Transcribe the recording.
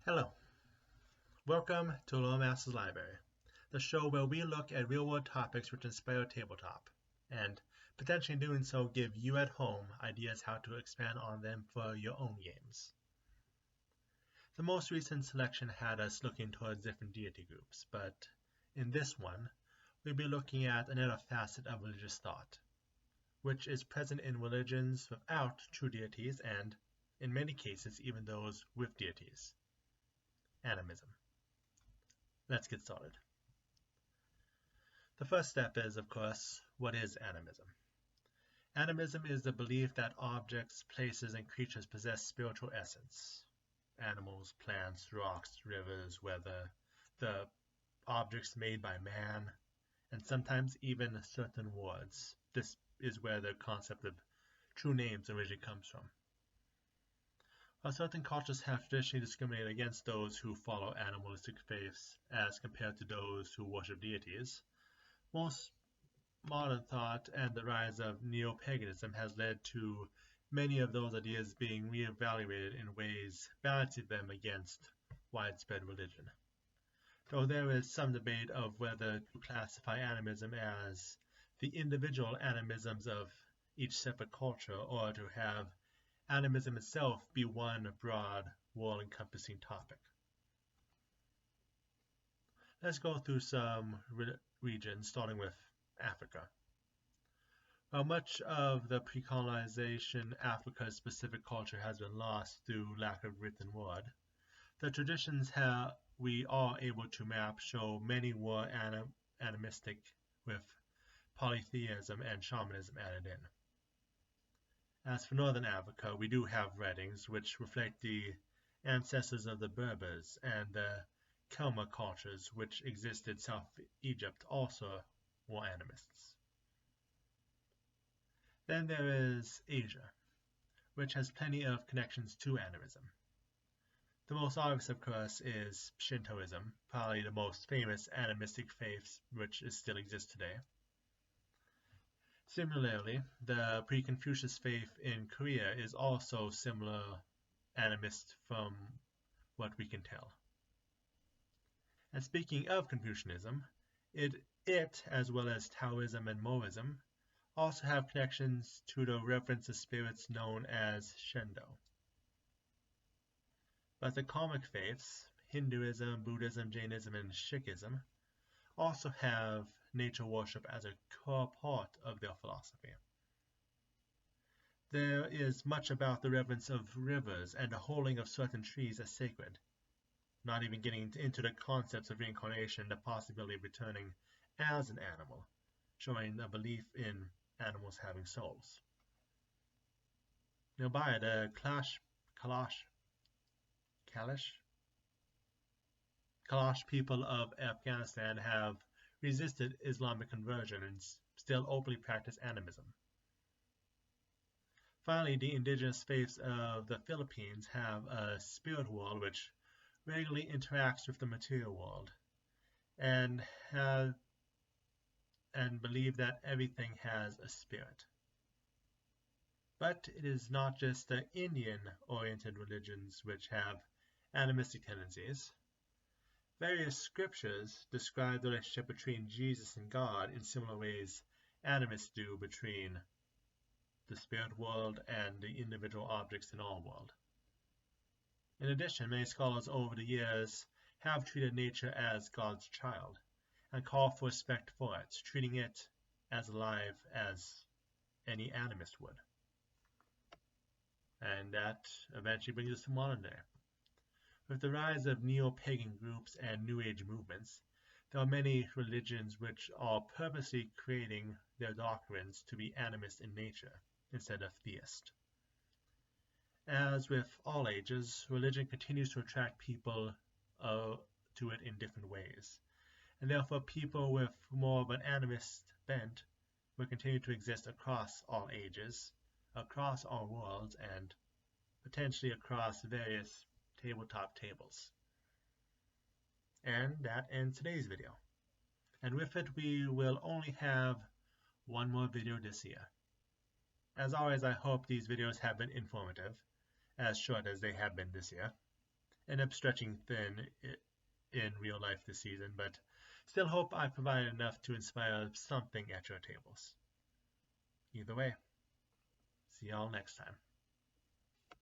Hello, welcome to Lore Master's Library, the show where we look at real-world topics which inspire tabletop, and potentially doing so give you at home ideas how to expand on them for your own games. The most recent selection had us looking towards different deity groups, but in this one, we'll be looking at another facet of religious thought, which is present in religions without true deities and, in many cases, even those with deities. Animism. Let's get started. The first step is, of course, what is animism? Animism is the belief that objects, places, and creatures possess spiritual essence. Animals, plants, rocks, rivers, weather, the objects made by man, and sometimes even certain words. This is where the concept of true names originally comes from. While certain cultures have traditionally discriminated against those who follow animalistic faiths as compared to those who worship deities, most modern thought and the rise of neo-paganism has led to many of those ideas being re-evaluated in ways balancing them against widespread religion. Though there is some debate of whether to classify animism as the individual animisms of each separate culture or to have animism itself be one broad, world-encompassing topic. Let's go through some regions, starting with Africa. While much of the pre-colonization Africa's specific culture has been lost through lack of written word, the traditions we are able to map show many were animistic with polytheism and shamanism added in. As for northern Africa, we do have writings which reflect the ancestors of the Berbers and the Kelma cultures which existed South Egypt also were animists. Then there is Asia, which has plenty of connections to animism. The most obvious, of course, is Shintoism, probably the most famous animistic faith which still exists today. Similarly, the pre-Confucius faith in Korea is also similar animist from what we can tell. And speaking of Confucianism, it as well as Taoism and Moism also have connections to the reverence of spirits known as Shendo. But the karmic faiths, Hinduism, Buddhism, Jainism, and Sikhism, also have nature worship as a core part of their philosophy. There is much about the reverence of rivers and the holding of certain trees as sacred, not even getting into the concepts of reincarnation, the possibility of returning as an animal, showing a belief in animals having souls. Nearby, the Kalash people of Afghanistan have resisted Islamic conversion and still openly practice animism. Finally, the indigenous faiths of the Philippines have a spirit world which regularly interacts with the material world and believe that everything has a spirit. But it is not just the Indian-oriented religions which have animistic tendencies. Various scriptures describe the relationship between Jesus and God in similar ways animists do between the spirit world and the individual objects in our world. In addition, many scholars over the years have treated nature as God's child and call for respect for it, treating it as alive as any animist would. And that eventually brings us to modern day. With the rise of neo-pagan groups and New Age movements, there are many religions which are purposely creating their doctrines to be animist in nature instead of theist. As with all ages, religion continues to attract people to it in different ways, and therefore people with more of an animist bent will continue to exist across all ages, across all worlds, and potentially across various tabletop tables. And that ends today's video. And with it, we will only have one more video this year. As always, I hope these videos have been informative, as short as they have been this year. end up stretching thin in real life this season, but still hope I provided enough to inspire something at your tables. Either way, see y'all next time.